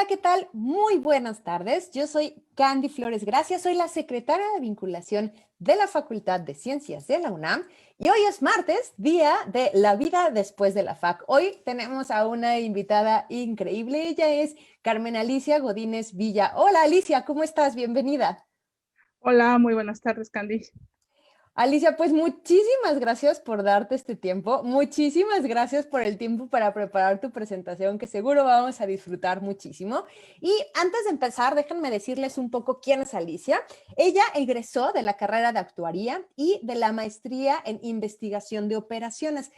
Hola, ¿qué tal? Muy buenas tardes. Yo soy Candy Flores Gracia, soy la secretaria de vinculación de la Facultad de Ciencias de la UNAM y hoy es martes, día de la vida después de la FAC. Hoy tenemos a una invitada increíble, ella es Carmen Alicia Godínez Villa. Hola Alicia, ¿cómo estás? Bienvenida. Hola, muy buenas tardes, Candy. Alicia, pues muchísimas gracias por darte este tiempo, muchísimas gracias por el tiempo para preparar tu presentación que seguro vamos a disfrutar muchísimo. Y antes de empezar, déjenme decirles un poco quién es Alicia. Ella egresó de la carrera de actuaría y de la maestría en investigación de operaciones.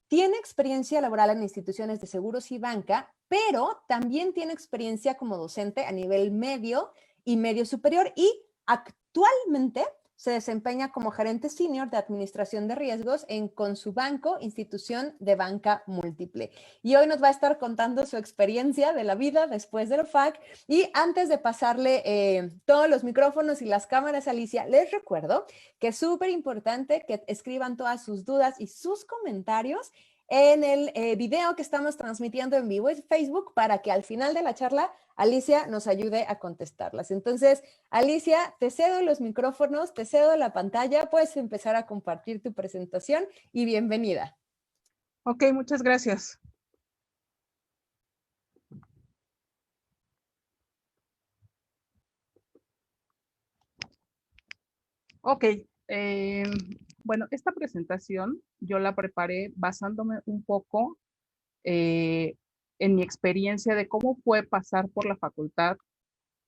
Tiene experiencia laboral en instituciones de seguros y banca, pero también tiene experiencia como docente a nivel medio y medio superior y actualmente se desempeña como gerente senior de administración de riesgos en Consubanco, institución de banca múltiple. Y hoy nos va a estar contando su experiencia de la vida después del FAC. Y antes de pasarle todos los micrófonos y las cámaras a Alicia, les recuerdo que es súper importante que escriban todas sus dudas y sus comentarios en el video que estamos transmitiendo en vivo en Facebook para que al final de la charla Alicia nos ayude a contestarlas. Entonces, Alicia, te cedo los micrófonos, te cedo la pantalla, puedes empezar a compartir tu presentación y bienvenida. Ok, muchas gracias. Ok, bueno, esta presentación yo la preparé basándome un poco eh, en mi experiencia de cómo fue pasar por la facultad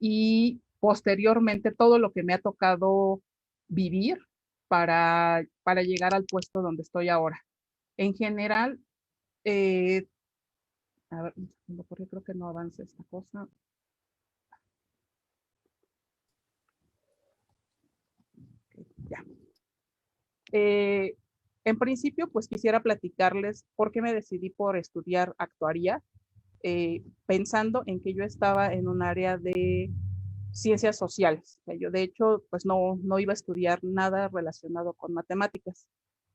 y posteriormente todo lo que me ha tocado vivir para llegar al puesto donde estoy ahora. En general, a ver, un segundo, porque creo que no avanza esta cosa. Ok, ya. Eh, en principio, pues quisiera platicarles por qué me decidí por estudiar actuaría, pensando en que yo estaba en un área de ciencias sociales. O sea, yo de hecho, pues no iba a estudiar nada relacionado con matemáticas.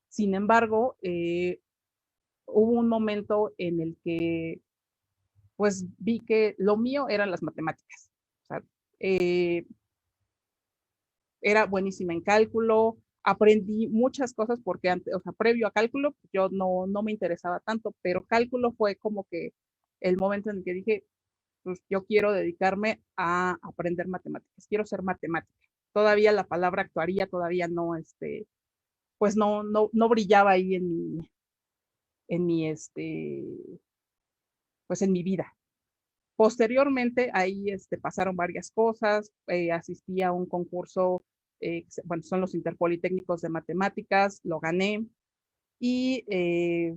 Sin embargo, hubo un momento en el que pues vi que lo mío eran las matemáticas. O sea, eh, era buenísima en cálculo, aprendí muchas cosas porque antes, o sea, previo a cálculo yo no me interesaba tanto, pero cálculo fue como que el momento en el que dije, pues yo quiero dedicarme a aprender matemáticas, quiero ser matemática. Todavía la palabra actuaría todavía no, pues no brillaba ahí en mi, pues en mi vida. Posteriormente, ahí pasaron varias cosas, asistí a un concurso, bueno, son los interpolitécnicos de matemáticas, lo gané, y, eh,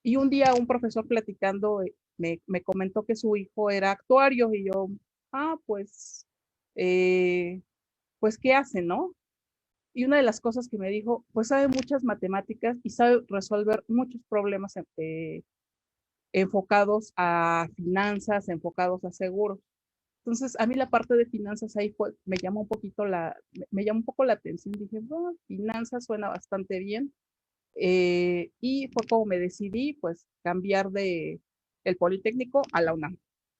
y un día un profesor platicando me comentó que su hijo era actuario, y yo, pues, pues, ¿qué hace, no? Y una de las cosas que me dijo, pues sabe muchas matemáticas y sabe resolver muchos problemas enfocados a finanzas, enfocados a seguros. Entonces, a mí la parte de finanzas ahí me llamó un poquito me llamó un poco la atención. Dije, bueno, finanzas suena bastante bien. Y fue como me decidí, pues, cambiar de el Politécnico a la UNAM.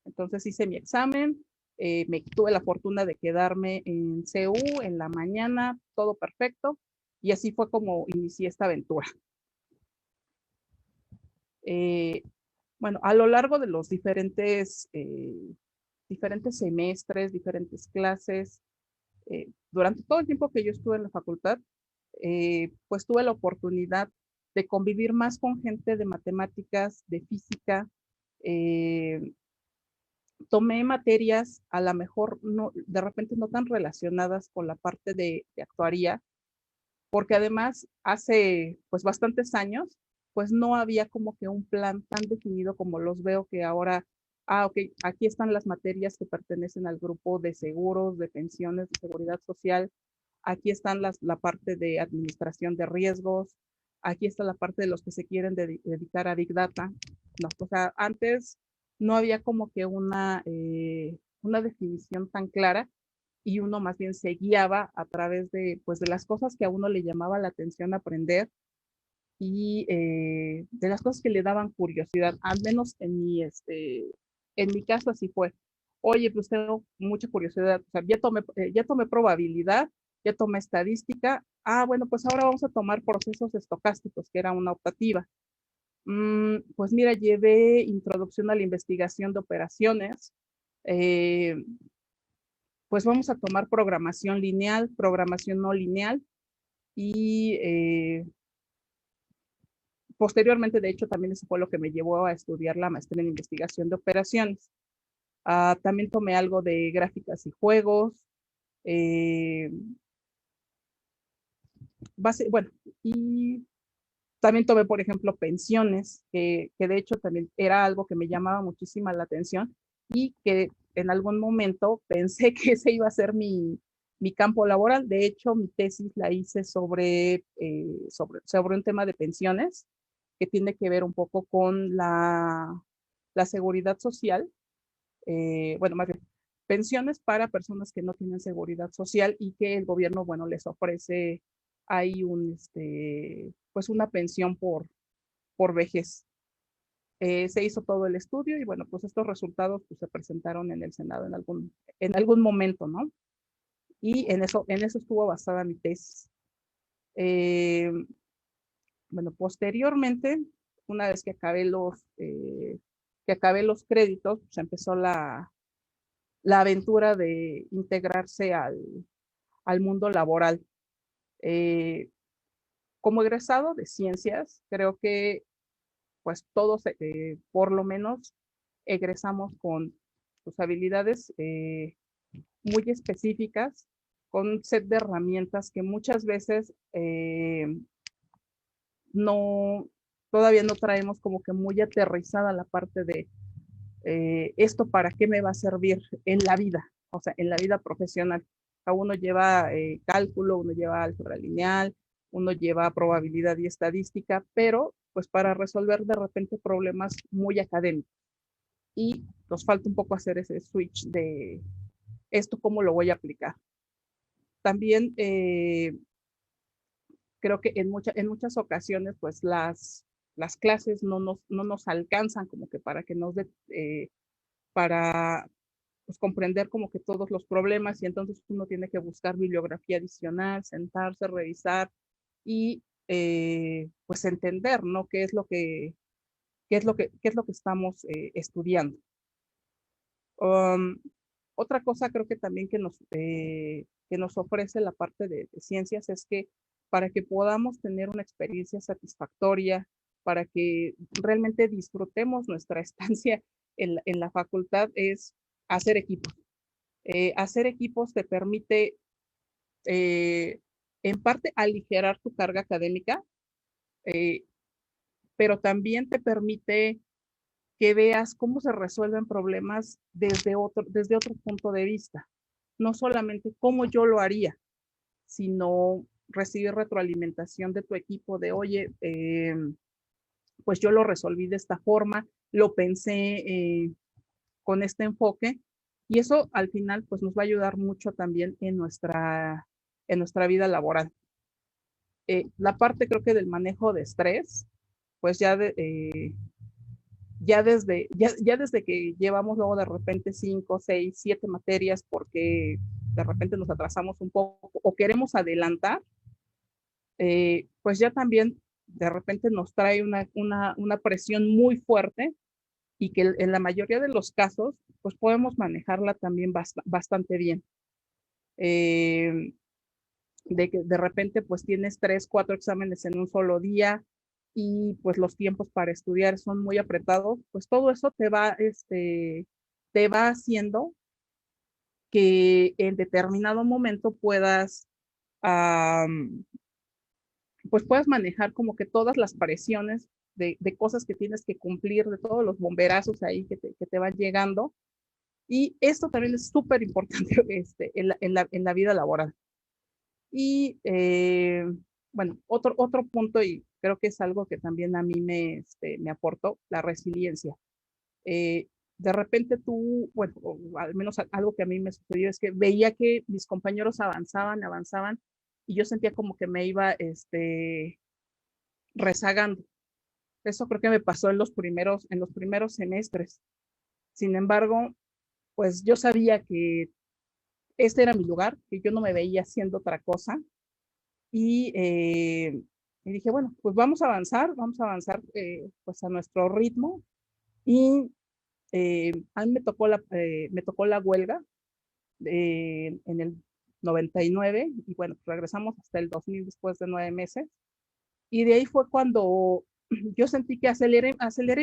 Entonces hice mi examen, me tuve la fortuna de quedarme en CU en la mañana, todo perfecto. Y así fue como inicié esta aventura. Eh, bueno, a lo largo de los diferentes semestres, diferentes clases, durante todo el tiempo que yo estuve en la facultad, pues tuve la oportunidad de convivir más con gente de matemáticas, de física. eh, Tomé materias a lo mejor no, de repente no tan relacionadas con la parte de actuaría, porque además hace pues bastantes años, pues no había como que un plan tan definido como los veo que ahora, ok, aquí están las materias que pertenecen al grupo de seguros, de pensiones, de seguridad social, aquí están la parte de administración de riesgos, aquí está la parte de los que se quieren dedicar a Big Data. No, o sea, antes no había como que una definición tan clara y uno más bien se guiaba a través de, pues, de las cosas que a uno le llamaba la atención aprender y de las cosas que le daban curiosidad, al menos en mi caso así fue. oye, pues tengo mucha curiosidad, o sea, ya tomé probabilidad, ya tomé estadística, bueno, pues ahora vamos a tomar procesos estocásticos, que era una optativa. Pues mira, llevé introducción a la investigación de operaciones, eh, pues vamos a tomar programación lineal, programación no lineal y posteriormente, de hecho, también eso fue lo que me llevó a estudiar la maestría en investigación de operaciones. También tomé algo de gráficas y juegos, eh, bueno, y también tomé, por ejemplo, pensiones, que de hecho también era algo que me llamaba muchísima la atención y que en algún momento pensé que ese iba a ser mi campo laboral. De hecho, mi tesis la hice sobre un tema de pensiones que tiene que ver un poco con la seguridad social, bueno, más bien, pensiones para personas que no tienen seguridad social y que el gobierno, bueno, les ofrece ahí pues una pensión por vejez. Se hizo todo el estudio y bueno, pues estos resultados pues, se presentaron en el Senado en algún momento, ¿no? Y en eso estuvo basada mi tesis. Eh, bueno, posteriormente, una vez que acabé los créditos, pues empezó la aventura de integrarse al mundo laboral. Eh, como egresado de ciencias, creo que pues todos por lo menos egresamos con sus habilidades muy específicas, con un set de herramientas que muchas veces no, todavía no traemos como que muy aterrizada la parte de esto para qué me va a servir en la vida, o sea, en la vida profesional. Uno lleva cálculo, uno lleva álgebra lineal, uno lleva probabilidad y estadística, pero pues para resolver de repente problemas muy académicos. Y nos falta un poco hacer ese switch de esto, cómo lo voy a aplicar. También creo que en muchas ocasiones, pues las clases no nos alcanzan como que para que nos para pues, comprender como que todos los problemas y entonces uno tiene que buscar bibliografía adicional, sentarse, revisar y pues entender, ¿no? Qué es lo que estamos estudiando. Um, Otra cosa creo que también que nos ofrece la parte de ciencias es que para que podamos tener una experiencia satisfactoria, para que realmente disfrutemos nuestra estancia en la facultad, es hacer equipos. Hacer equipos te permite, en parte, aligerar tu carga académica, eh, pero también te permite que veas cómo se resuelven problemas desde otro punto de vista. No solamente cómo yo lo haría, sino recibir retroalimentación de tu equipo de, oye, pues yo lo resolví de esta forma, lo pensé con este enfoque y eso al final pues nos va a ayudar mucho también en nuestra vida laboral. La parte creo que del manejo de estrés, pues ya desde que llevamos luego de repente 5, 6, 7 materias porque de repente nos atrasamos un poco o queremos adelantar, pues ya también de repente nos trae una presión muy fuerte y que en la mayoría de los casos pues podemos manejarla también bastante bien. De que de repente pues tienes 3, 4 exámenes en un solo día y pues los tiempos para estudiar son muy apretados, pues todo eso te va haciendo que en determinado momento pues puedas manejar como que todas las presiones de cosas que tienes que cumplir, de todos los bomberazos ahí que te van llegando. Y esto también es súper importante en la vida laboral. Y bueno, otro punto, y creo que es algo que también a mí me aportó, la resiliencia. Eh, de repente tú, bueno, o al menos algo que a mí me sucedió es que veía que mis compañeros avanzaban, y yo sentía como que me iba rezagando. Eso creo que me pasó en los primeros semestres. Sin embargo, pues yo sabía que este era mi lugar, que yo no me veía haciendo otra cosa. Y dije, bueno, pues vamos a avanzar pues a nuestro ritmo. Y a mí me tocó la huelga en el 99 y bueno, regresamos hasta el 2000 después de 9 meses. Y de ahí fue cuando yo sentí que aceleré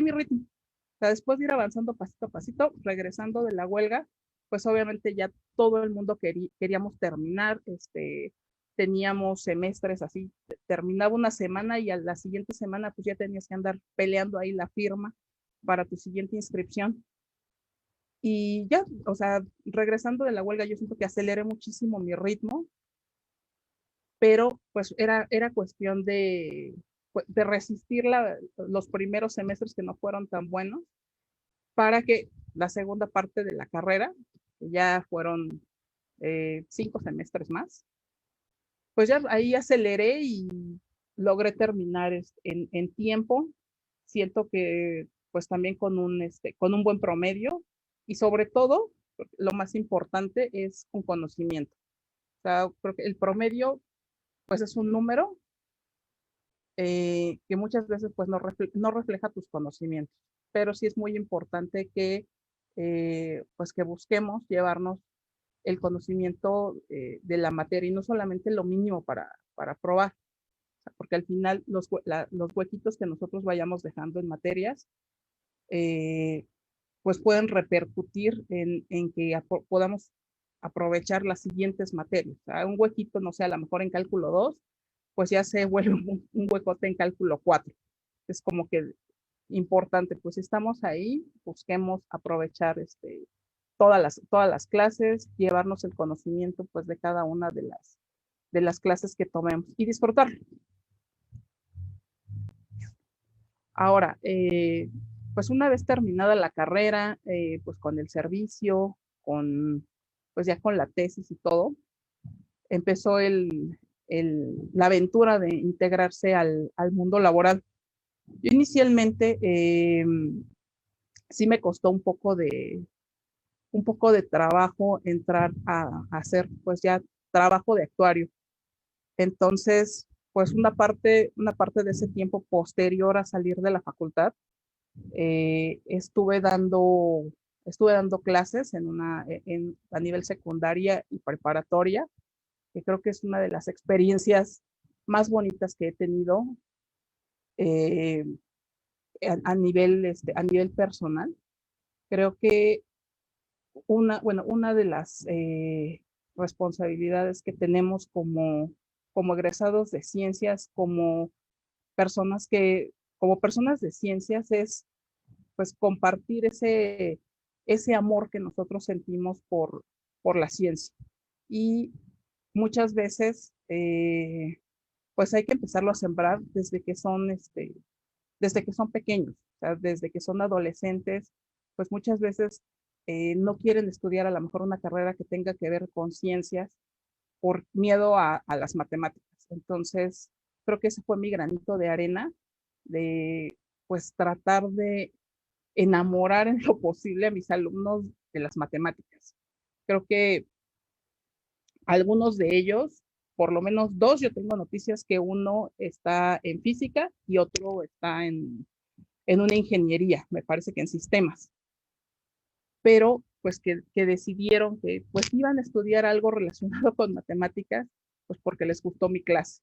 mi ritmo. O sea, después de ir avanzando pasito a pasito, regresando de la huelga, pues obviamente ya todo el mundo queríamos terminar, teníamos semestres así, terminaba una semana y a la siguiente semana pues ya tenías que andar peleando ahí la firma para tu siguiente inscripción. Y ya, o sea, regresando de la huelga, yo siento que aceleré muchísimo mi ritmo, pero pues era cuestión de resistir los primeros semestres que no fueron tan buenos para que la segunda parte de la carrera, que ya fueron 5 semestres más, pues ya ahí aceleré y logré terminar en tiempo. Siento que pues también con un buen promedio y sobre todo, lo más importante es un conocimiento. O sea, creo que el promedio pues es un número que muchas veces pues no refleja tus conocimientos, pero sí es muy importante que pues que busquemos llevarnos el conocimiento de la materia y no solamente lo mínimo para probar, o sea, porque al final los huequitos que nosotros vayamos dejando en materias eh, pues pueden repercutir en que podamos aprovechar las siguientes materias. O sea, un huequito, no sé, a lo mejor en cálculo 2 pues ya se vuelve un huecote en cálculo 4. Es como que importante, pues estamos ahí, busquemos aprovechar todas las clases, llevarnos el conocimiento pues de cada una de las clases que tomemos y disfrutar. Ahora, pues una vez terminada la carrera, pues con el servicio, pues ya con la tesis y todo, empezó la aventura de integrarse al mundo laboral. Yo inicialmente sí me costó un poco de trabajo entrar a hacer pues ya trabajo de actuario. Entonces, pues una parte de ese tiempo posterior a salir de la facultad, estuve dando clases a nivel secundaria y preparatoria, que creo que es una de las experiencias más bonitas que he tenido eh, a nivel personal. Creo que una de las responsabilidades que tenemos como egresados de ciencias, personas como personas de ciencias es pues compartir ese amor que nosotros sentimos por la ciencia. Y muchas veces, pues hay que empezarlo a sembrar desde que son pequeños, o sea, desde que son adolescentes, pues muchas veces no quieren estudiar a lo mejor una carrera que tenga que ver con ciencias por miedo a las matemáticas. Entonces, creo que ese fue mi granito de arena de pues tratar de enamorar en lo posible a mis alumnos de las matemáticas. Creo que algunos de ellos, por lo menos dos, yo tengo noticias que uno está en física y otro está en una ingeniería, me parece que en sistemas, pero pues que decidieron que pues iban a estudiar algo relacionado con matemáticas, pues porque les gustó mi clase.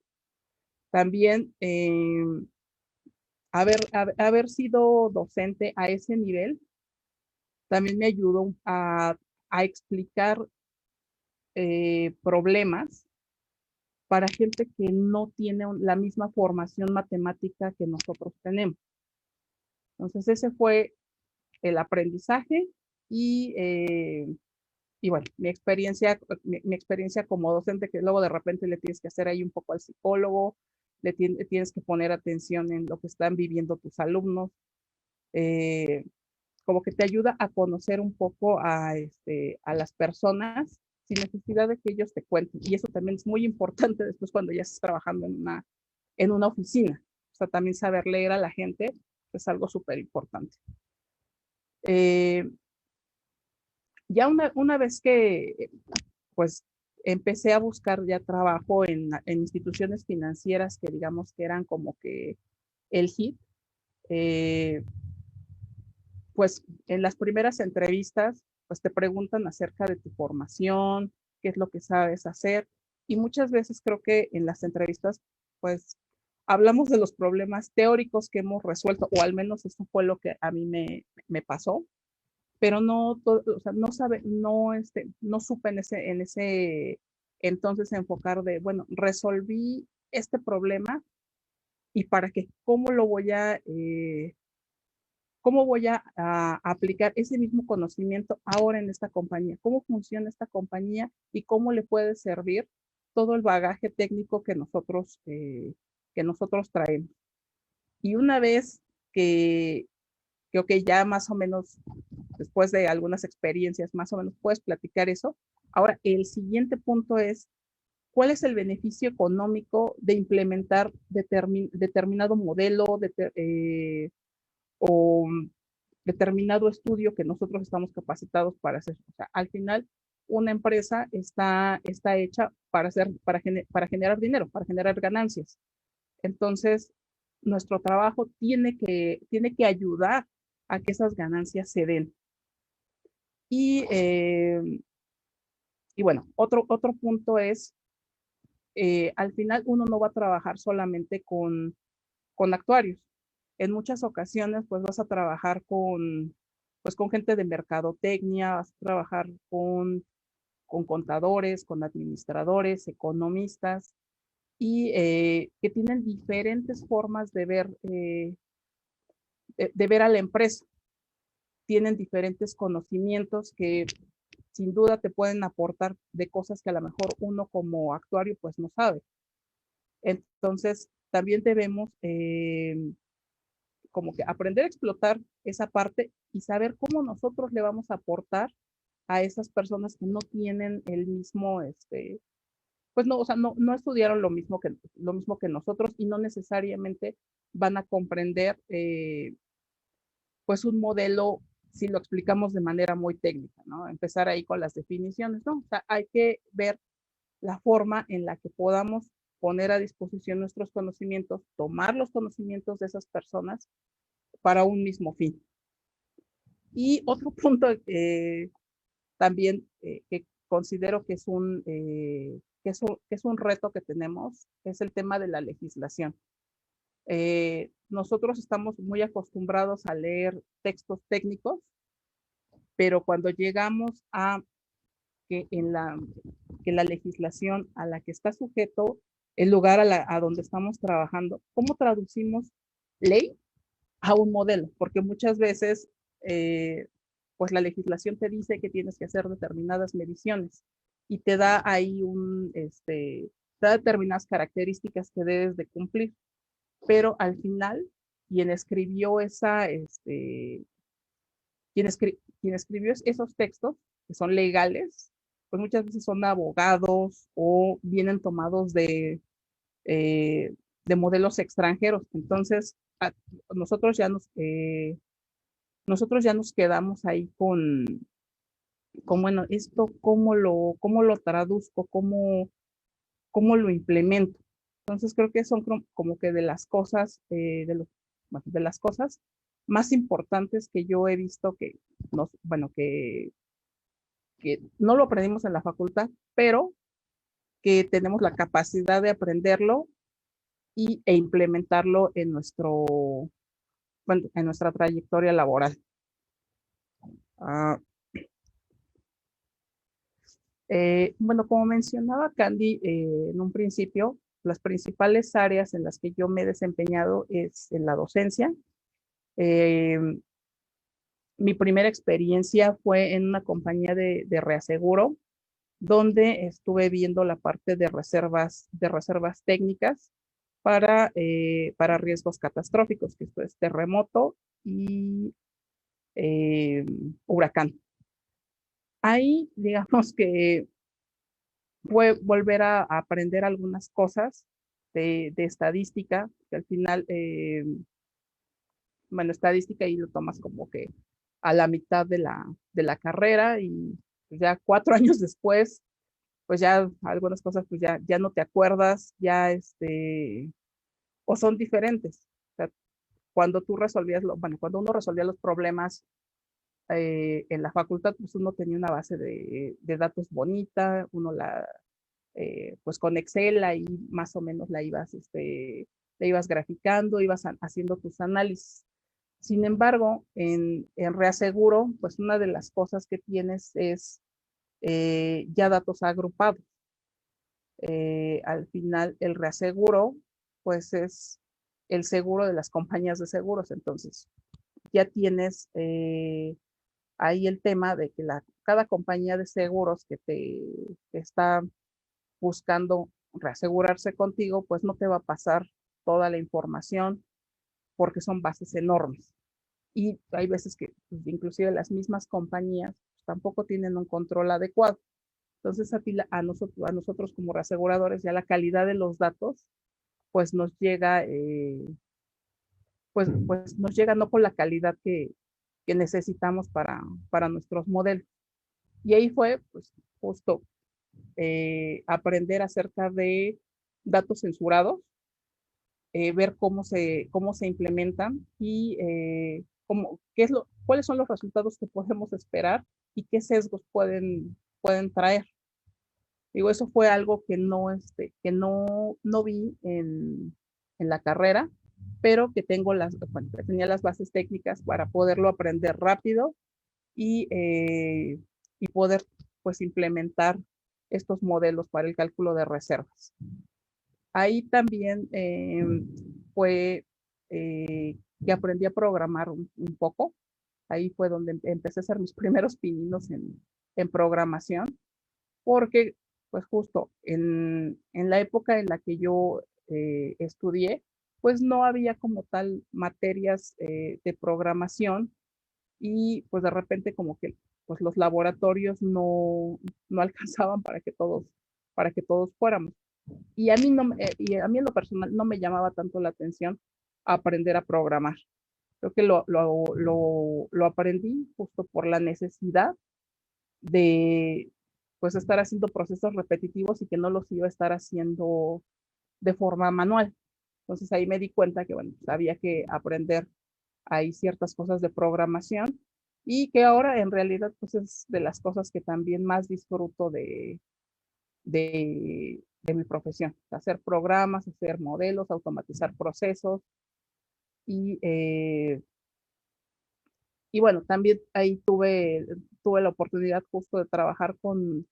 También haber sido docente a ese nivel también me ayudó a explicar problemas para gente que no tiene la misma formación matemática que nosotros tenemos. Entonces ese fue el aprendizaje y, eh, y bueno, mi experiencia como docente, que luego de repente le tienes que hacer ahí un poco al psicólogo, tienes que poner atención en lo que están viviendo tus alumnos, eh, como que te ayuda a conocer un poco a las personas sin necesidad de que ellos te cuenten. Y eso también es muy importante después cuando ya estás trabajando en una oficina. O sea, también saber leer a la gente es algo súper importante. Eh, Ya una vez que pues empecé a buscar ya trabajo en instituciones financieras que digamos que eran como que el hit, eh, pues en las primeras entrevistas, pues te preguntan acerca de tu formación, qué es lo que sabes hacer. Y muchas veces creo que en las entrevistas, pues hablamos de los problemas teóricos que hemos resuelto, o al menos eso fue lo que a mí me pasó, pero no, o sea, no supe en ese entonces enfocar de, bueno, resolví este problema y para qué, cómo voy a aplicar ese mismo conocimiento ahora en esta compañía, cómo funciona esta compañía y cómo le puede servir todo el bagaje técnico que nosotros traemos. Y una vez ok, ya más o menos, después de algunas experiencias, más o menos puedes platicar eso. Ahora, el siguiente punto es, ¿cuál es el beneficio económico de implementar determinado modelo o determinado estudio que nosotros estamos capacitados para hacer? O sea, al final, una empresa está hecha para generar dinero, para generar ganancias. Entonces, nuestro trabajo tiene que ayudar a que esas ganancias se den. Y, eh, y bueno, otro punto es, al final uno no va a trabajar solamente con actuarios. En muchas ocasiones, pues vas a trabajar con gente de mercadotecnia, vas a trabajar con contadores, con administradores, economistas, y que tienen diferentes formas de ver a la empresa. Tienen diferentes conocimientos que sin duda te pueden aportar de cosas que a lo mejor uno como actuario pues no sabe. Entonces, también debemos como que aprender a explotar esa parte y saber cómo nosotros le vamos a aportar a esas personas que no tienen el mismo, pues no, o sea, no estudiaron lo mismo que nosotros y no necesariamente van a comprender pues un modelo si lo explicamos de manera muy técnica, ¿no? Empezar ahí con las definiciones, ¿no? O sea, hay que ver la forma en la que podamos poner a disposición nuestros conocimientos, tomar los conocimientos de esas personas para un mismo fin. Y otro punto también que considero que es un reto que tenemos es el tema de la legislación. Nosotros estamos muy acostumbrados a leer textos técnicos, pero cuando llegamos a que la legislación a la que está sujeto el lugar a donde estamos trabajando, ¿cómo traducimos ley a un modelo? Porque muchas veces, pues la legislación te dice que tienes que hacer determinadas mediciones y te da ahí te da determinadas características que debes de cumplir, pero al final, quien escribió quien escribió esos textos, que son legales, pues muchas veces son abogados o vienen tomados de modelos extranjeros. Entonces, nosotros ya nos quedamos ahí con bueno, esto, ¿cómo lo traduzco? ¿Cómo lo implemento? Entonces, creo que son como que de las cosas más importantes que yo he visto bueno, que no lo aprendimos en la facultad, pero que tenemos la capacidad de aprenderlo e implementarlo bueno, en nuestra trayectoria laboral. Ah, bueno, como mencionaba Candy en un principio, las principales áreas en las que yo me he desempeñado es en la docencia. Eh, Mi primera experiencia fue en una compañía de reaseguro, donde estuve viendo la parte de reservas técnicas para riesgos catastróficos, que esto es terremoto y huracán. Ahí, digamos que fue volver a aprender algunas cosas de estadística, que al final, bueno, estadística y lo tomas como que a la mitad de la carrera y pues, ya 4 años después, pues ya algunas cosas pues ya no te acuerdas, ya o son diferentes. O sea, cuando tú resolvías, bueno, cuando uno resolvía los problemas en la facultad, pues uno tenía una base de datos bonita, uno pues con Excel ahí más o menos la ibas graficando, ibas haciendo tus análisis. Sin embargo, en reaseguro, pues una de las cosas que tienes es ya datos agrupados. Al final, el reaseguro, pues es el seguro de las compañías de seguros. Entonces, ya tienes ahí el tema de que cada compañía de seguros que está buscando reasegurarse contigo, pues no te va a pasar toda la información porque son bases enormes. Y hay veces que pues, inclusive las mismas compañías pues, tampoco tienen un control adecuado. Entonces a nosotros como reaseguradores ya la calidad de los datos pues nos llega, pues nos llega no con la calidad que necesitamos para nuestros modelos. Y ahí fue pues justo aprender acerca de datos censurados, ver cómo se implementan y cuáles son los resultados que podemos esperar y qué sesgos pueden traer. Digo, eso fue algo que no vi en la carrera, pero que bueno, que tenía las bases técnicas para poderlo aprender rápido y poder pues implementar estos modelos para el cálculo de reservas. Ahí también fue que aprendí a programar un poco. Ahí fue donde empecé a hacer mis primeros pininos en programación, porque pues justo en la época en la que yo estudié, pues no había como tal materias de programación y pues de repente como que pues los laboratorios no alcanzaban para que todos fuéramos. Y a mí, no, y a mí en lo personal no me llamaba tanto la atención aprender a programar. Creo que lo aprendí justo por la necesidad de pues estar haciendo procesos repetitivos y que no los iba a estar haciendo de forma manual. Entonces ahí me di cuenta que bueno, pues, había que aprender ahí ciertas cosas de programación y que ahora en realidad pues es de las cosas que también más disfruto de mi profesión, hacer programas, hacer modelos, automatizar procesos y, eh, y bueno, también ahí tuve la oportunidad justo de trabajar con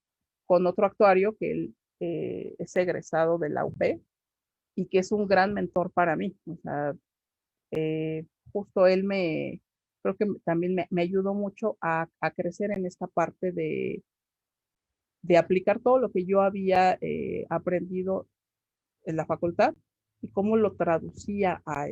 otro actuario que él es egresado de la UP y que es un gran mentor para mí. O sea, justo creo que también me ayudó mucho a crecer en esta parte de aplicar todo lo que yo había aprendido en la facultad y cómo lo traducía a,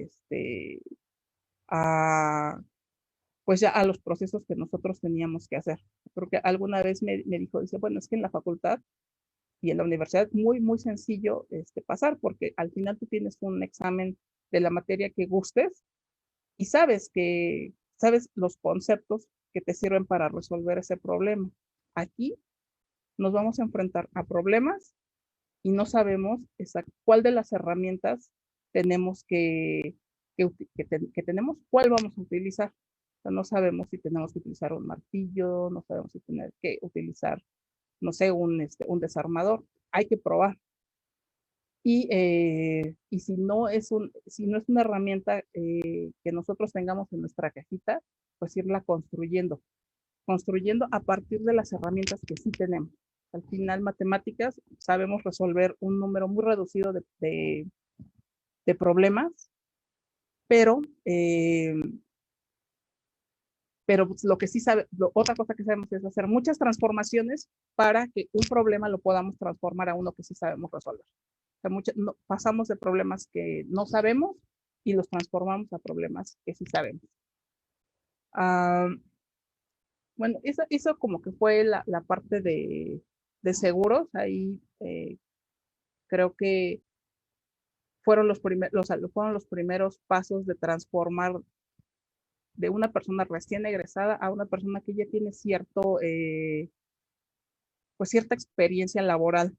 pues ya a los procesos que nosotros teníamos que hacer. Creo que alguna vez me dijo, dice, bueno, es que en la facultad y en la universidad es muy, muy sencillo pasar, porque al final tú tienes un examen de la materia que gustes y sabes los conceptos que te sirven para resolver ese problema. Aquí nos vamos a enfrentar a problemas y no sabemos cuál de las herramientas tenemos que tenemos, cuál vamos a utilizar. O sea, no sabemos si tenemos que utilizar un martillo, no sabemos si tenemos que utilizar, no sé, un desarmador. Hay que probar. Y si no es una herramienta que nosotros tengamos en nuestra cajita, pues irla construyendo a partir de las herramientas que sí tenemos. Al final, matemáticas, sabemos resolver un número muy reducido de problemas, pero, eh, pero pues, otra cosa que sabemos es hacer muchas transformaciones para que un problema lo podamos transformar a uno que sí sabemos resolver. O sea, pasamos de problemas que no sabemos y los transformamos a problemas que sí sabemos. Bueno, eso como que fue la parte de seguros. Ahí creo que fueron los primeros pasos de transformar de una persona recién egresada a una persona que ya tiene pues cierta experiencia laboral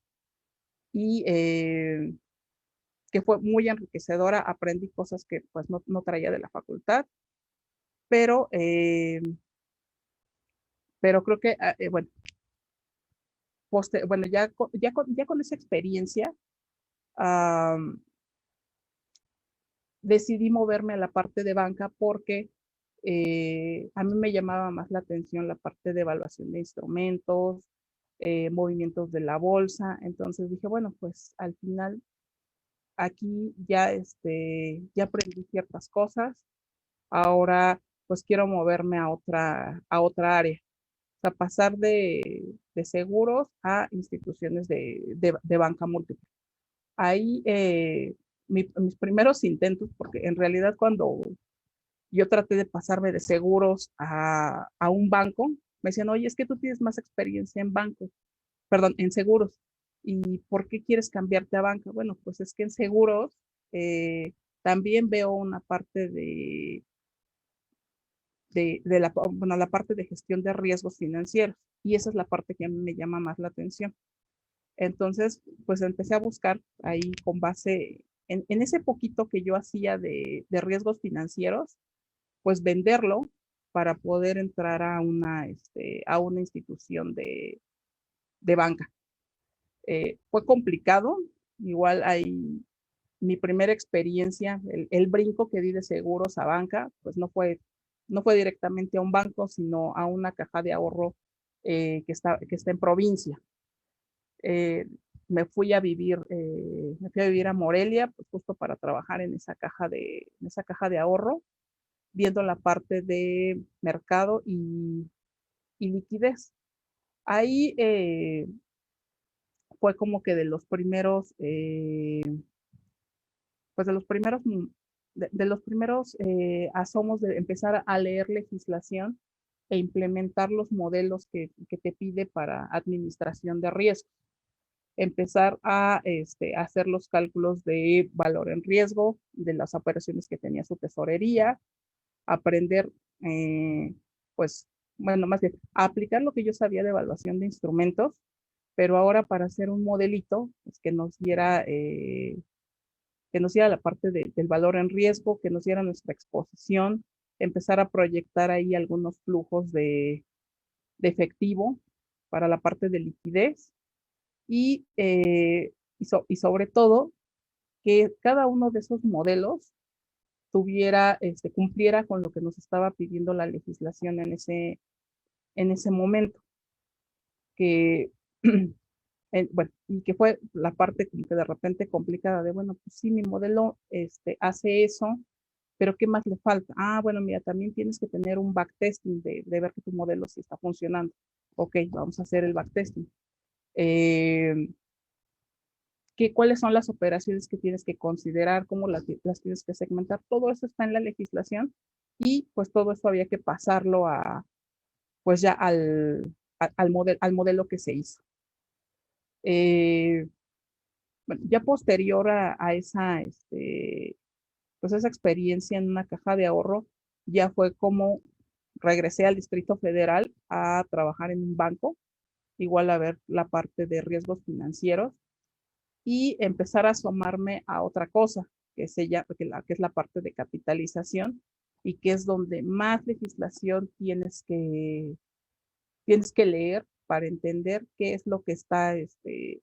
y que fue muy enriquecedora. Aprendí cosas que pues no traía de la facultad, pero, pero creo que, bueno, bueno, ya con esa experiencia, um, decidí moverme a la parte de banca porque a mí me llamaba más la atención la parte de evaluación de instrumentos, movimientos de la bolsa. Entonces dije, bueno, pues al final aquí ya aprendí ciertas cosas. Ahora pues quiero moverme a otra área. O sea, pasar de seguros a instituciones de banca múltiple. Ahí mis primeros intentos, porque en realidad cuando yo traté de pasarme de seguros a un banco, me decían, oye, es que tú tienes más experiencia en bancos, perdón, en seguros. ¿Y por qué quieres cambiarte a banca? Bueno, pues es que en seguros también veo una parte bueno, la parte de gestión de riesgos financieros. Y esa es la parte que a mí me llama más la atención. Entonces, pues empecé a buscar ahí con base en ese poquito que yo hacía de riesgos financieros, pues venderlo para poder entrar a una institución de banca. Fue complicado, igual ahí mi primera experiencia, el brinco que di de seguros a banca, pues no fue directamente a un banco, sino a una caja de ahorro que está en provincia. Eh, me fui a vivir a Morelia, pues justo para trabajar en esa caja de ahorro, viendo la parte de mercado y liquidez. Ahí fue como que pues de los primeros asomos de empezar a leer legislación e implementar los modelos que te pide para administración de riesgo. Empezar a hacer los cálculos de valor en riesgo, de las operaciones que tenía su tesorería, aprender, pues, bueno, más bien, a aplicar lo que yo sabía de evaluación de instrumentos, pero ahora para hacer un modelito pues, que nos diera la parte del valor en riesgo, que nos diera nuestra exposición, empezar a proyectar ahí algunos flujos de efectivo para la parte de liquidez y sobre todo que cada uno de esos modelos cumpliera con lo que nos estaba pidiendo la legislación en ese momento, que, bueno, y que fue la parte como que de repente complicada de, bueno, pues sí, mi modelo hace eso, pero ¿qué más le falta? Ah, bueno, mira, también tienes que tener un backtesting de ver que tu modelo sí está funcionando. Ok, vamos a hacer el backtesting. Cuáles son las operaciones que tienes que considerar, cómo las tienes que segmentar, todo eso está en la legislación y pues todo eso había que pasarlo pues ya al modelo que se hizo. Bueno, ya posterior a pues esa experiencia en una caja de ahorro, ya fue como regresé al Distrito Federal a trabajar en un banco, igual a ver la parte de riesgos financieros y empezar a asomarme a otra cosa, que es la parte de capitalización y que es donde más legislación tienes que leer para entender qué es lo que está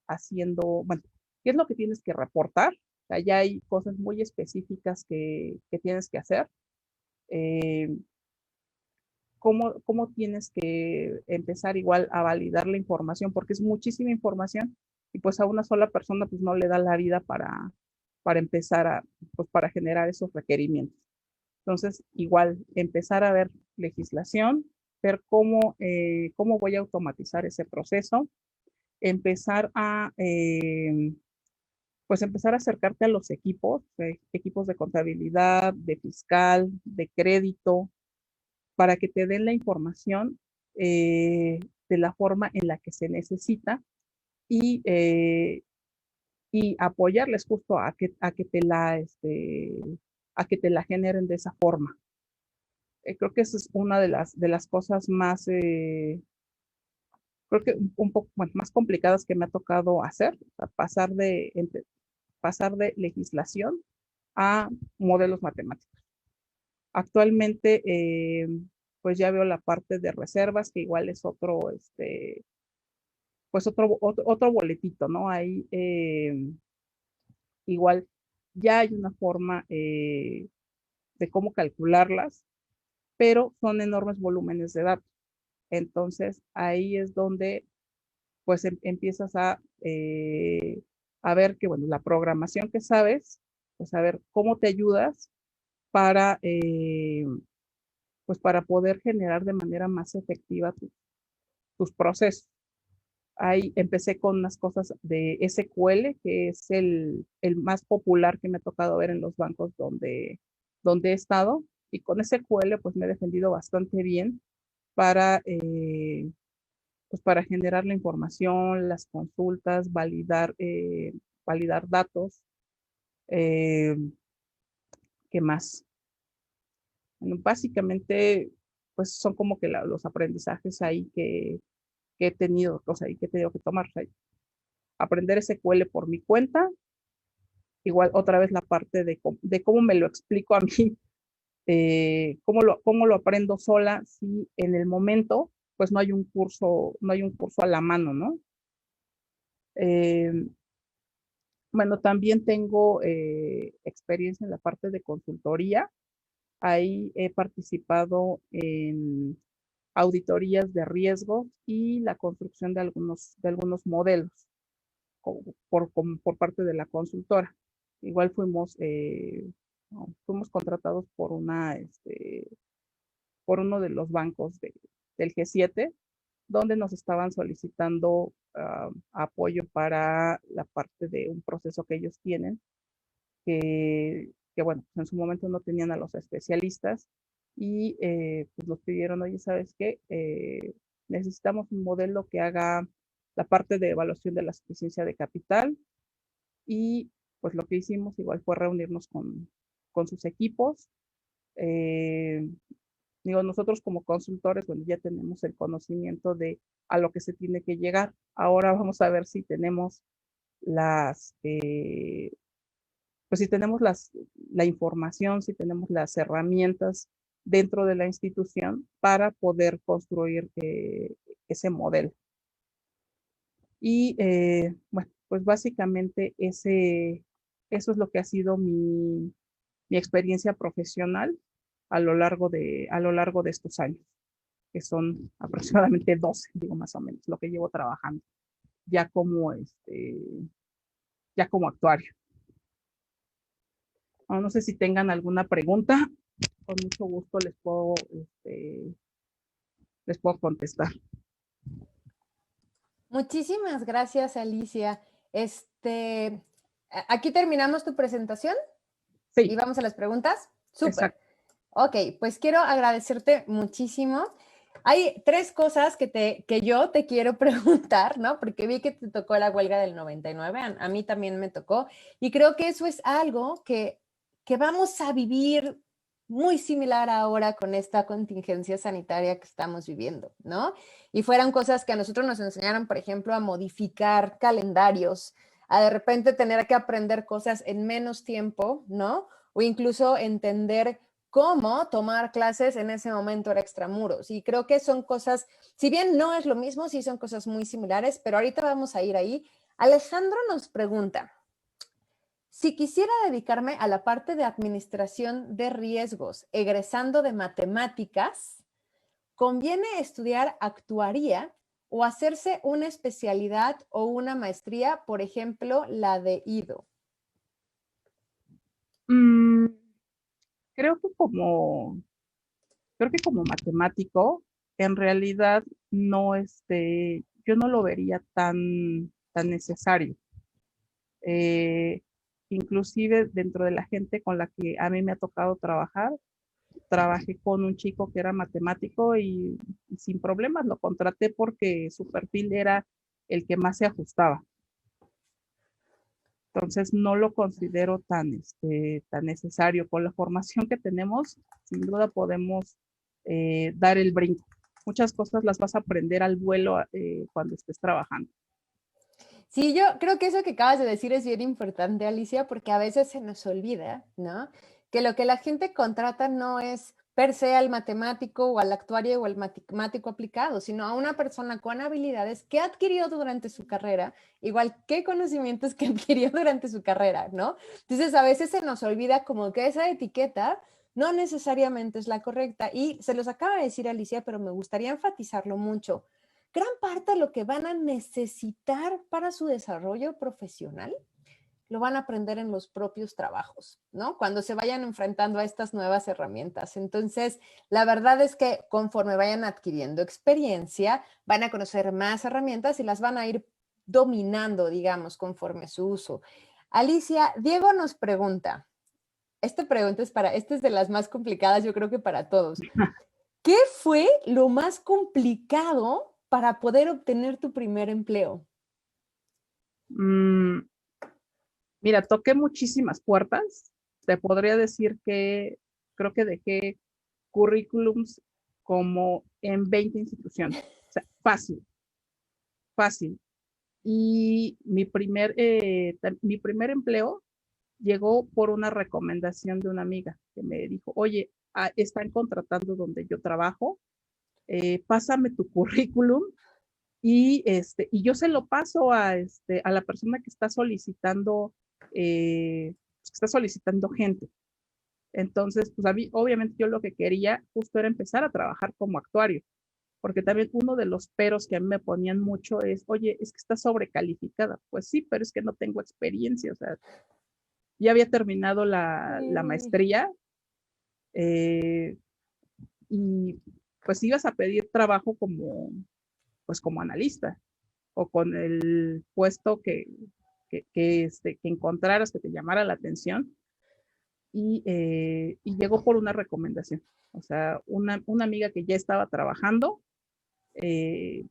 haciendo, bueno, qué es lo que tienes que reportar. O sea, ya hay cosas muy específicas que tienes que hacer. Eh, cómo tienes que empezar igual a validar la información, porque es muchísima información y pues a una sola persona pues no le da la vida para empezar pues para generar esos requerimientos. Entonces, igual, empezar a ver legislación, ver cómo voy a automatizar ese proceso, empezar pues empezar a acercarte a los equipos de contabilidad, de fiscal, de crédito, para que te den la información de la forma en la que se necesita y, eh, y apoyarles justo a que te la generen de esa forma. Creo que esa es una de las cosas más, creo que un poco bueno, más complicadas que me ha tocado hacer, o sea, pasar de legislación a modelos matemáticos. Actualmente, pues ya veo la parte de reservas, que igual es otro, pues otro boletito, ¿no? Ahí igual ya hay una forma de cómo calcularlas, pero son enormes volúmenes de datos. Entonces, ahí es donde pues empiezas a ver que, bueno, la programación que sabes, pues a ver cómo te ayudas para, pues para poder generar de manera más efectiva tus procesos. Ahí empecé con unas cosas de SQL, que es el más popular que me ha tocado ver en los bancos donde he estado. Y con SQL pues me he defendido bastante bien para, pues para generar la información, las consultas, validar datos. Eh, ¿Qué más? Bueno, básicamente, pues son como que los aprendizajes ahí que he tenido, o sea, y que he tenido que tomar. O sea, aprender SQL por mi cuenta, igual otra vez la parte de cómo me lo explico a mí, cómo lo aprendo sola si en el momento pues no hay un curso a la mano, ¿no? Eh, bueno, también tengo experiencia en la parte de consultoría. Ahí he participado en auditorías de riesgo y la construcción de algunos modelos por parte de la consultora. Igual fuimos contratados por uno de los bancos del G7, donde nos estaban solicitando apoyo para la parte de un proceso que ellos tienen, que bueno, pues en su momento no tenían a los especialistas y pues nos pidieron, oye, ¿sabes qué? Necesitamos un modelo que haga la parte de evaluación de la suficiencia de capital y pues lo que hicimos igual fue reunirnos con sus equipos. Eh, Digo, nosotros como consultores, bueno, ya tenemos el conocimiento de a lo que se tiene que llegar. Ahora vamos a ver si tenemos las, pues si tenemos la información, si tenemos las herramientas dentro de la institución para poder construir ese modelo. Y bueno, pues básicamente eso es lo que ha sido mi experiencia profesional a lo largo de estos años, que son aproximadamente 12, digo más o menos, lo que llevo trabajando, ya como, ya como actuario. No sé si tengan alguna pregunta, con mucho gusto les puedo contestar. Muchísimas gracias, Alicia. Aquí terminamos tu presentación y Sí, vamos a las preguntas. Súper. exacto. Ok, pues quiero agradecerte muchísimo. Hay tres cosas que yo te quiero preguntar, ¿no? Porque vi que te tocó la huelga del 99, a mí también me tocó, y creo que eso es algo que vamos a vivir muy similar ahora con esta contingencia sanitaria que estamos viviendo, ¿no? Y fueran cosas que a nosotros nos enseñaron, por ejemplo, a modificar calendarios, a de repente tener que aprender cosas en menos tiempo, ¿no? O incluso entender cómo tomar clases en ese momento era extramuros. Y creo que son cosas, si bien no es lo mismo, sí son cosas muy similares, pero ahorita vamos a ir ahí. Alejandro nos pregunta, si quisiera dedicarme a la parte de administración de riesgos, egresando de matemáticas, ¿conviene estudiar actuaría o hacerse una especialidad o una maestría, por ejemplo, la de IDO? Mm, creo que como matemático, en realidad no, yo no lo vería tan necesario. Eh, Inclusive dentro de la gente con la que a mí me ha tocado trabajar, trabajé con un chico que era matemático y sin problemas lo contraté porque su perfil era el que más se ajustaba. Entonces no lo considero tan necesario. Con la formación que tenemos, sin duda podemos dar el brinco. Muchas cosas las vas a aprender al vuelo cuando estés trabajando. Sí, yo creo que eso que acabas de decir es bien importante, Alicia, porque a veces se nos olvida, ¿no? Que lo que la gente contrata no es per se al matemático o al actuario o al matemático aplicado, sino a una persona con habilidades que adquirió durante su carrera, igual que conocimientos que adquirió durante su carrera, ¿no? Entonces a veces se nos olvida como que esa etiqueta no necesariamente es la correcta y se los acaba de decir Alicia, pero me gustaría enfatizarlo mucho. Gran parte de lo que van a necesitar para su desarrollo profesional lo van a aprender en los propios trabajos, ¿no? Cuando se vayan enfrentando a estas nuevas herramientas. Entonces, la verdad es que conforme vayan adquiriendo experiencia, van a conocer más herramientas y las van a ir dominando, digamos, conforme su uso. Alicia, Diego nos pregunta, esta pregunta esta es de las más complicadas, yo creo que para todos. ¿Qué fue lo más complicado para poder obtener tu primer empleo? Mira, toqué muchísimas puertas. Te podría decir que creo que dejé currículums como en 20 instituciones. O sea, fácil, fácil. Y mi primer empleo llegó por una recomendación de una amiga que me dijo, oye, están contratando donde yo trabajo, pásame tu currículum y yo se lo paso a la persona que está solicitando gente. Entonces, pues a mí, obviamente yo lo que quería justo era empezar a trabajar como actuario, porque también uno de los peros que a mí me ponían mucho es, oye, es que está sobrecalificada. Pues sí, pero es que no tengo experiencia, o sea, ya había terminado la Sí. maestría eh, y pues ibas a pedir trabajo pues como analista o con el puesto que encontraras que te llamara la atención y llegó por una recomendación. O sea, una amiga que ya estaba trabajando, eh,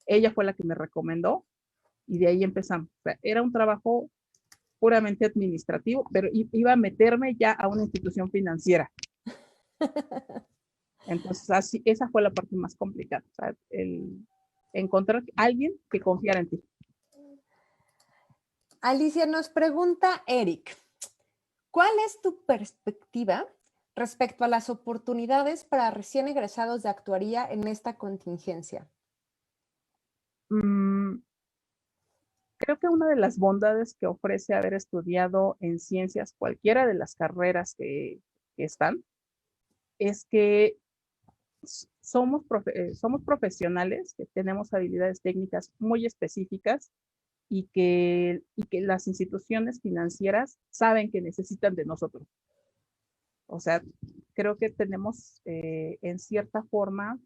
ella fue la que me recomendó y de ahí empezamos. O sea, era un trabajo puramente administrativo, pero iba a meterme ya a una institución financiera. Entonces, así, esa fue la parte más complicada, o sea, el encontrar a alguien que confiara en ti. Alicia nos pregunta Eric, ¿cuál es tu perspectiva respecto a las oportunidades para recién egresados de actuaría en esta contingencia? Mm, Creo que una de las bondades que ofrece haber estudiado en ciencias cualquiera de las carreras que están es que somos profesionales que tenemos habilidades técnicas muy específicas y que las instituciones financieras saben que necesitan de nosotros. O sea, creo que tenemos en cierta forma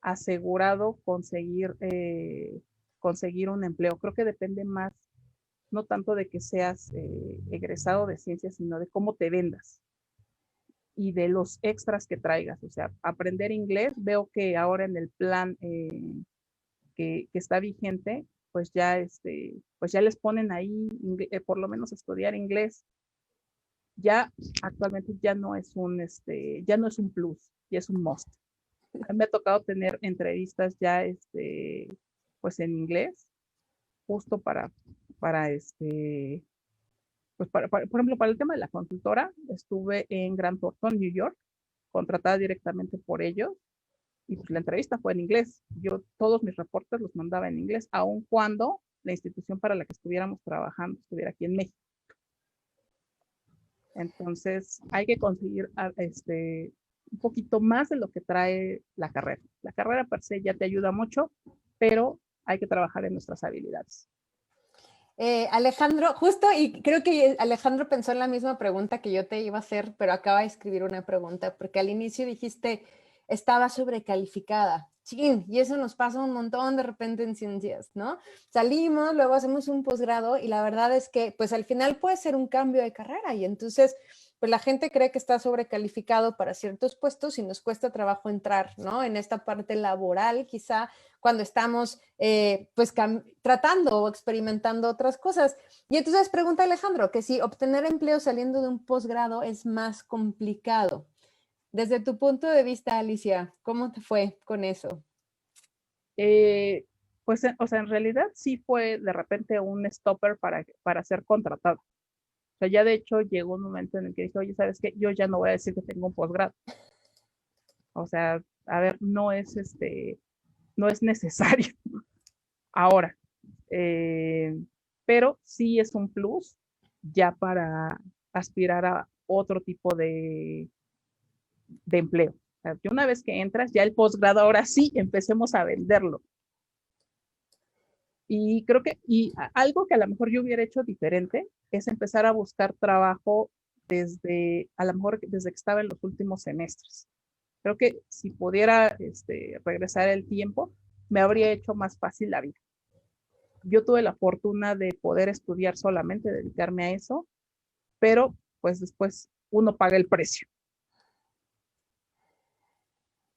asegurado conseguir un empleo. Creo que depende más, no tanto de que seas egresado de ciencias, sino de cómo te vendas y de los extras que traigas. O sea, aprender inglés, veo que ahora en el plan que está vigente, pues ya les ponen ahí, por lo menos estudiar inglés. Ya actualmente ya no es un plus, ya es un must. A mí me ha tocado tener entrevistas ya, pues en inglés, justo para pues por ejemplo, para el tema de la consultora, estuve en Grant Thornton, New York, contratada directamente por ellos, y pues la entrevista fue en inglés. Yo todos mis reportes los mandaba en inglés, aun cuando la institución para la que estuviéramos trabajando estuviera aquí en México. Entonces, hay que conseguir un poquito más de lo que trae la carrera. La carrera per se ya te ayuda mucho, pero hay que trabajar en nuestras habilidades. Alejandro, justo, y creo que Alejandro pensó en la misma pregunta que yo te iba a hacer, pero acaba de escribir una pregunta, porque al inicio dijiste, estaba sobrecalificada. Chin, y eso nos pasa un montón de repente en ciencias, ¿no? Salimos, luego hacemos un posgrado y la verdad es que, pues al final puede ser un cambio de carrera y entonces, pues la gente cree que está sobrecalificado para ciertos puestos y nos cuesta trabajo entrar, ¿no? En esta parte laboral, quizá cuando estamos pues tratando o experimentando otras cosas. Y entonces pregunta Alejandro que si obtener empleo saliendo de un posgrado es más complicado. Desde tu punto de vista, Alicia, ¿cómo te fue con eso? Pues, o sea, en realidad sí fue de repente un stopper para ser contratado. O sea, ya de hecho llegó un momento en el que dije, oye, ¿sabes qué? Yo ya no voy a decir que tengo un posgrado. O sea, a ver, no es necesario ahora. Eh, pero sí es un plus ya para aspirar a otro tipo de empleo. O sea, que una vez que entras, ya el posgrado, ahora sí, empecemos a venderlo. Y creo que, algo que a lo mejor yo hubiera hecho diferente es empezar a buscar trabajo a lo mejor desde que estaba en los últimos semestres. Creo que si pudiera regresar el tiempo, me habría hecho más fácil la vida. Yo tuve la fortuna de poder estudiar solamente, dedicarme a eso, pero pues después uno paga el precio.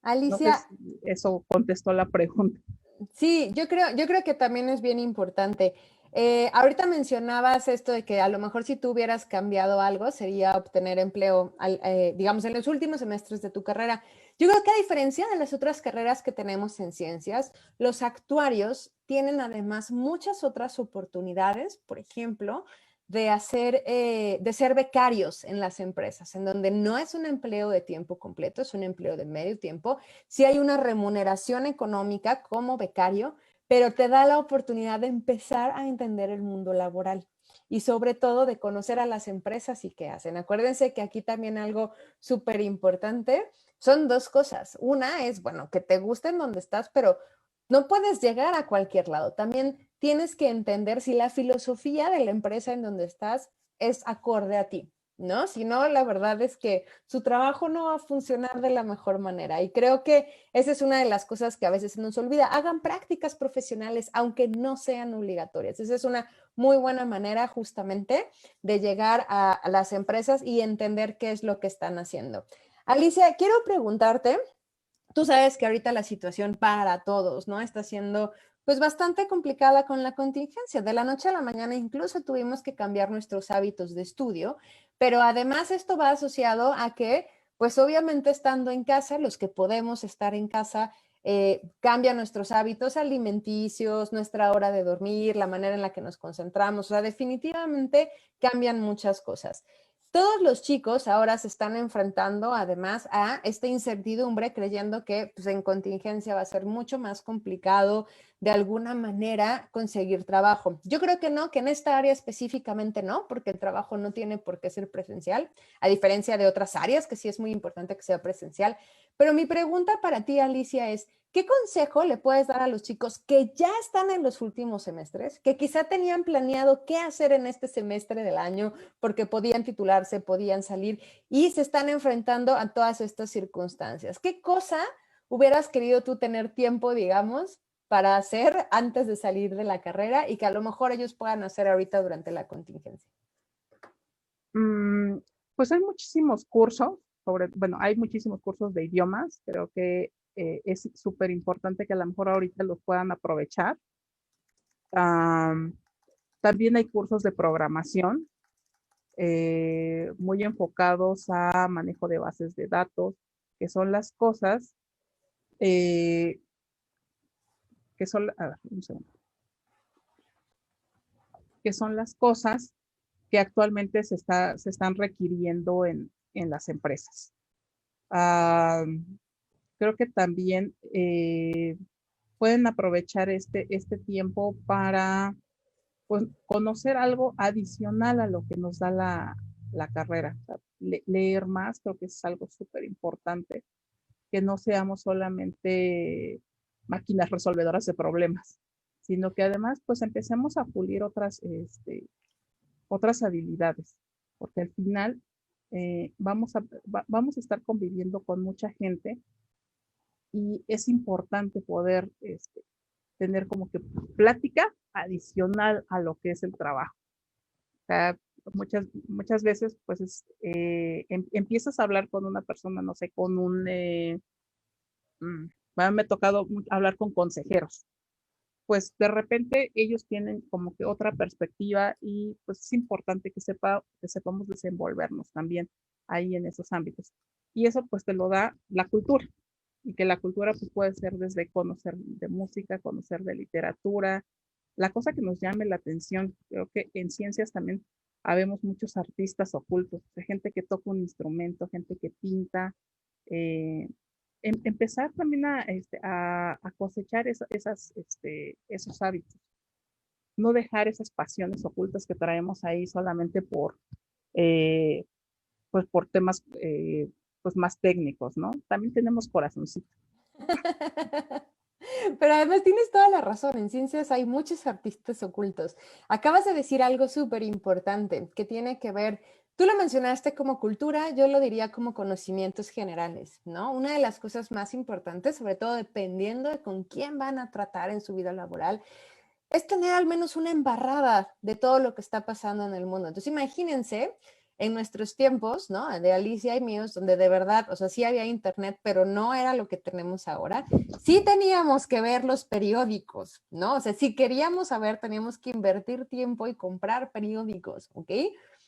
No sé Alicia, si eso contestó la pregunta. sí, yo creo que también es bien importante. Ahorita mencionabas esto de que a lo mejor si tú hubieras cambiado algo sería obtener empleo, digamos, en los últimos semestres de tu carrera. Yo creo que a diferencia de las otras carreras que tenemos en ciencias, los actuarios tienen además muchas otras oportunidades, por ejemplo, de ser becarios en las empresas, en donde no es un empleo de tiempo completo, es un empleo de medio tiempo. Sí hay una remuneración económica como becario, pero te da la oportunidad de empezar a entender el mundo laboral y sobre todo de conocer a las empresas y qué hacen. Acuérdense que aquí también algo súper importante son dos cosas. Una es, bueno, que te guste en donde estás, pero no puedes llegar a cualquier lado. También tienes que entender si la filosofía de la empresa en donde estás es acorde a ti, ¿no? Si no, la verdad es que su trabajo no va a funcionar de la mejor manera. Y creo que esa es una de las cosas que a veces se nos olvida. Hagan prácticas profesionales, aunque no sean obligatorias. Esa es una muy buena manera justamente de llegar a las empresas y entender qué es lo que están haciendo. Alicia, quiero preguntarte, tú sabes que ahorita la situación para todos, ¿no? Está siendo pues bastante complicada con la contingencia. De la noche a la mañana incluso tuvimos que cambiar nuestros hábitos de estudio, pero además esto va asociado a que pues obviamente estando en casa, los que podemos estar en casa, cambian nuestros hábitos alimenticios, nuestra hora de dormir, la manera en la que nos concentramos, o sea, definitivamente cambian muchas cosas. Todos los chicos ahora se están enfrentando además a esta incertidumbre, creyendo que pues, en contingencia va a ser mucho más complicado de alguna manera conseguir trabajo. Yo creo que no, que en esta área específicamente no, porque el trabajo no tiene por qué ser presencial, a diferencia de otras áreas que sí es muy importante que sea presencial. Pero mi pregunta para ti, Alicia, es, ¿qué consejo le puedes dar a los chicos que ya están en los últimos semestres, que quizá tenían planeado qué hacer en este semestre del año, porque podían titularse, podían salir y se están enfrentando a todas estas circunstancias? ¿Qué cosa hubieras querido tú tener tiempo, digamos, para hacer antes de salir de la carrera y que a lo mejor ellos puedan hacer ahorita durante la contingencia? Mm, pues hay muchísimos cursos bueno, hay muchísimos cursos de idiomas, creo que es súper importante que a lo mejor ahorita los puedan aprovechar. Am, También hay cursos de programación muy enfocados a manejo de bases de datos, que son las cosas eh, que son, a ver, un segundo, que son las cosas que actualmente se están requiriendo en las empresas. Ah, Creo que también pueden aprovechar este tiempo para pues, conocer algo adicional a lo que nos da la carrera. O sea, leer más, creo que es algo súper importante, que no seamos solamente máquinas resolvedoras de problemas, sino que además pues empecemos a pulir otras habilidades, porque al final vamos a estar conviviendo con mucha gente y es importante poder tener como que plática adicional a lo que es el trabajo. O sea, muchas veces, pues, empiezas a hablar con una persona, no sé, mm, me ha tocado hablar con consejeros. Pues de repente ellos tienen como que otra perspectiva y pues es importante que sepamos desenvolvernos también ahí en esos ámbitos. Y eso pues te lo da la cultura. Y que la cultura pues, puede ser desde conocer de música, conocer de literatura, la cosa que nos llame la atención. Creo que en ciencias también habemos muchos artistas ocultos, de gente que toca un instrumento, gente que pinta. eh, Empezar también a cosechar esos hábitos, no dejar esas pasiones ocultas que traemos ahí solamente eh, pues por temas pues más técnicos, ¿no? También tenemos corazoncito. Pero además tienes toda la razón, en ciencias hay muchos artistas ocultos. Acabas de decir algo súper importante que tiene que ver, tú lo mencionaste como cultura, yo lo diría como conocimientos generales, ¿no? Una de las cosas más importantes, sobre todo dependiendo de con quién van a tratar en su vida laboral, es tener al menos una embarrada de todo lo que está pasando en el mundo. Entonces, imagínense en nuestros tiempos, ¿no? De Alicia y míos, donde de verdad, o sea, sí había internet, pero no era lo que tenemos ahora. Sí teníamos que ver los periódicos, ¿no? O sea, si queríamos saber, teníamos que invertir tiempo y comprar periódicos, ¿ok?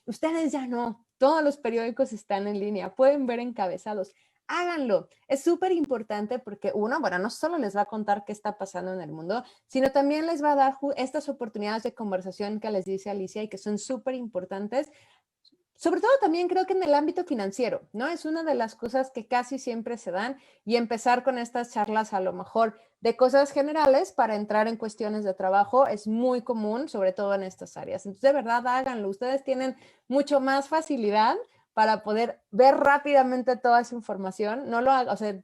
Ustedes ya no. Todos los periódicos están en línea, pueden ver encabezados. Háganlo. Es súper importante porque uno, bueno, no solo les va a contar qué está pasando en el mundo, sino también les va a dar estas oportunidades de conversación que les dice Alicia y que son súper importantes. Sobre todo también creo que en el ámbito financiero, ¿no? Es una de las cosas que casi siempre se dan y empezar con estas charlas a lo mejor de cosas generales para entrar en cuestiones de trabajo es muy común, sobre todo en estas áreas. Entonces, de verdad, háganlo. Ustedes tienen mucho más facilidad para poder ver rápidamente toda esa información. No lo hagan, o sea,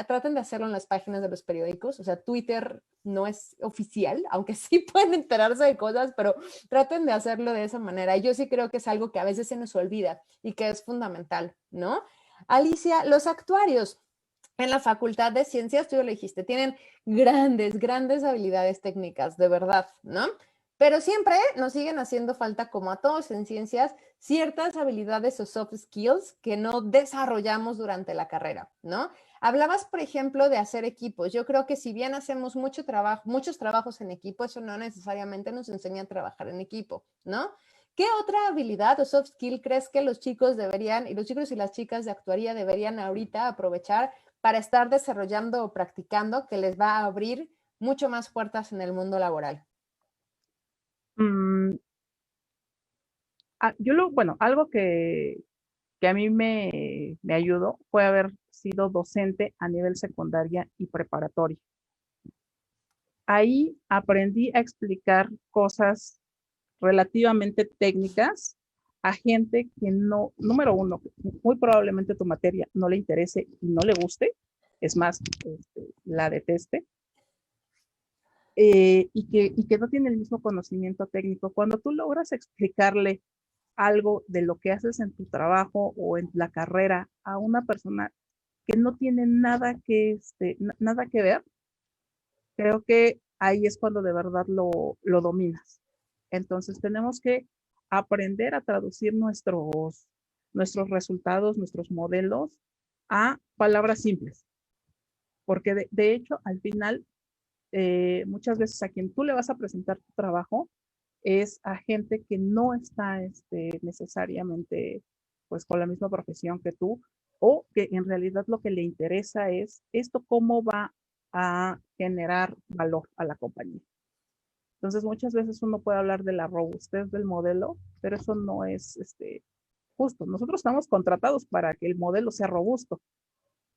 traten de hacerlo en las páginas de los periódicos. O sea, Twitter no es oficial, aunque sí pueden enterarse de cosas, pero traten de hacerlo de esa manera. Yo sí creo que es algo que a veces se nos olvida y que es fundamental, ¿no? Alicia, los actuarios en la Facultad de Ciencias, tú lo dijiste, tienen grandes, grandes habilidades técnicas, de verdad, ¿no? Pero siempre nos siguen haciendo falta, como a todos en ciencias, ciertas habilidades o soft skills que no desarrollamos durante la carrera, ¿no? Hablabas, por ejemplo, de hacer equipos. Yo creo que si bien hacemos mucho trabajo, muchos trabajos en equipo, eso no necesariamente nos enseña a trabajar en equipo, ¿no? ¿Qué otra habilidad o soft skill crees que los chicos deberían, y los chicos y las chicas de actuaría deberían ahorita aprovechar para estar desarrollando o practicando que les va a abrir mucho más puertas en el mundo laboral? Mm, bueno, algo que a mí me ayudó fue haber sido docente a nivel secundaria y preparatoria. Ahí aprendí a explicar cosas relativamente técnicas a gente que no, número uno, muy probablemente tu materia no le interese y no le guste, es más, la deteste, y que no tiene el mismo conocimiento técnico. Cuando tú logras explicarle algo de lo que haces en tu trabajo o en la carrera a una persona que no tiene nada que ver, creo que ahí es cuando de verdad lo dominas. Entonces tenemos que aprender a traducir nuestros resultados, nuestros modelos a palabras simples, porque de hecho al final muchas veces a quien tú le vas a presentar tu trabajo es a gente que no está necesariamente pues con la misma profesión que tú, o que en realidad lo que le interesa es esto cómo va a generar valor a la compañía. Entonces muchas veces uno puede hablar de la robustez del modelo, pero eso no es justo. Nosotros estamos contratados para que el modelo sea robusto,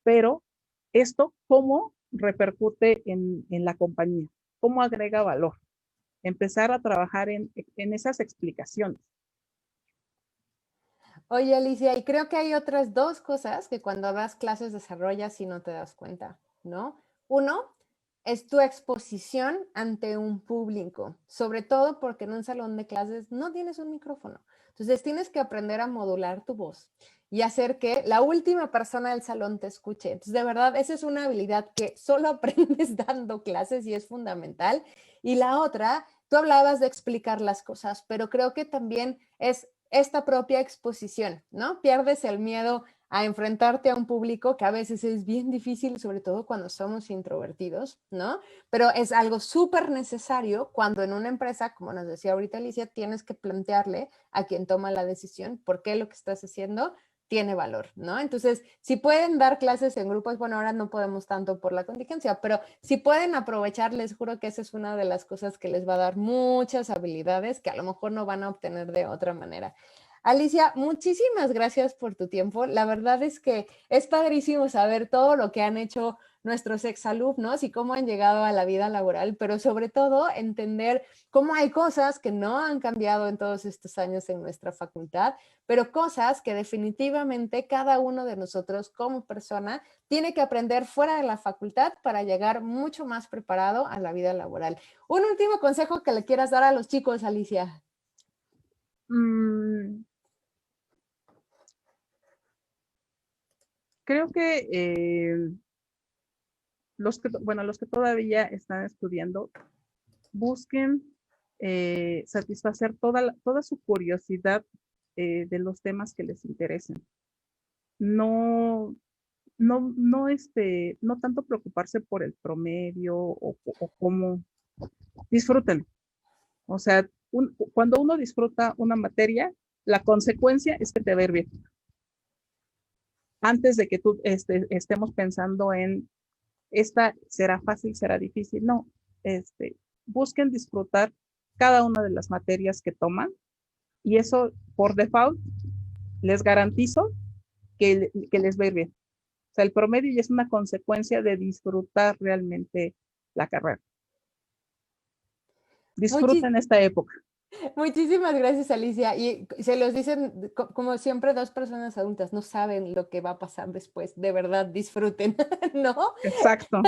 pero esto cómo repercute en la compañía, cómo agrega valor, empezar a trabajar en esas explicaciones. Oye, Alicia, y creo que hay otras dos cosas que cuando das clases desarrollas y no te das cuenta, ¿no? Uno es tu exposición ante un público, sobre todo porque en un salón de clases no tienes un micrófono. Entonces tienes que aprender a modular tu voz y hacer que la última persona del salón te escuche. Entonces, de verdad, esa es una habilidad que solo aprendes dando clases y es fundamental. Y la otra, tú hablabas de explicar las cosas, pero creo que también es esta propia exposición, ¿no? Pierdes el miedo a enfrentarte a un público que a veces es bien difícil, sobre todo cuando somos introvertidos, ¿no? Pero es algo súper necesario cuando en una empresa, como nos decía ahorita Alicia, tienes que plantearle a quien toma la decisión por qué lo que estás haciendo tiene valor, ¿no? Entonces, si pueden dar clases en grupos, bueno, ahora no podemos tanto por la contingencia, pero si pueden aprovechar, les juro que esa es una de las cosas que les va a dar muchas habilidades que a lo mejor no van a obtener de otra manera. Alicia, muchísimas gracias por tu tiempo. La verdad es que es padrísimo saber todo lo que han hecho nuestros exalumnos y cómo han llegado a la vida laboral, pero sobre todo entender cómo hay cosas que no han cambiado en todos estos años en nuestra facultad, pero cosas que definitivamente cada uno de nosotros como persona tiene que aprender fuera de la facultad para llegar mucho más preparado a la vida laboral. Un último consejo que le quieras dar a los chicos, Alicia. Creo que los que todavía están estudiando, busquen satisfacer toda su curiosidad de los temas que les interesen. No, no tanto preocuparse por el promedio o cómo, disfrútenlo. O sea, cuando uno disfruta una materia, la consecuencia es que te va a ir bien. Antes de que tú estemos pensando en esta será fácil, será difícil. No, busquen disfrutar cada una de las materias que toman y eso por default les garantizo que les va a ir bien. O sea, el promedio ya es una consecuencia de disfrutar realmente la carrera. Disfruten esta época. Muchísimas gracias, Alicia. Y se los dicen, como siempre, dos personas adultas, no saben lo que va a pasar después. De verdad, disfruten, ¿no? Exacto.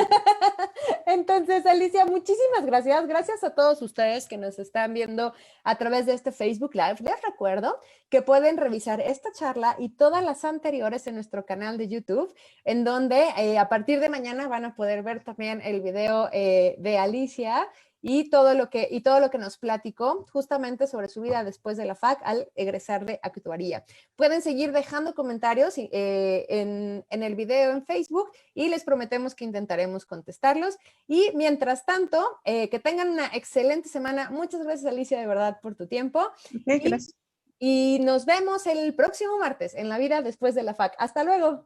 Entonces, Alicia, muchísimas gracias. Gracias a todos ustedes que nos están viendo a través de este Facebook Live. Les recuerdo que pueden revisar esta charla y todas las anteriores en nuestro canal de YouTube, en donde a partir de mañana van a poder ver también el video de Alicia y todo lo que nos platicó justamente sobre su vida después de la FAC al egresar de actuaría. Pueden seguir dejando comentarios en el video en Facebook y les prometemos que intentaremos contestarlos. Y mientras tanto, que tengan una excelente semana. Muchas gracias, Alicia, de verdad, por tu tiempo. Okay, gracias. Y nos vemos el próximo martes en La Vida Después de la FAC. Hasta luego.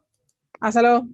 Hasta luego.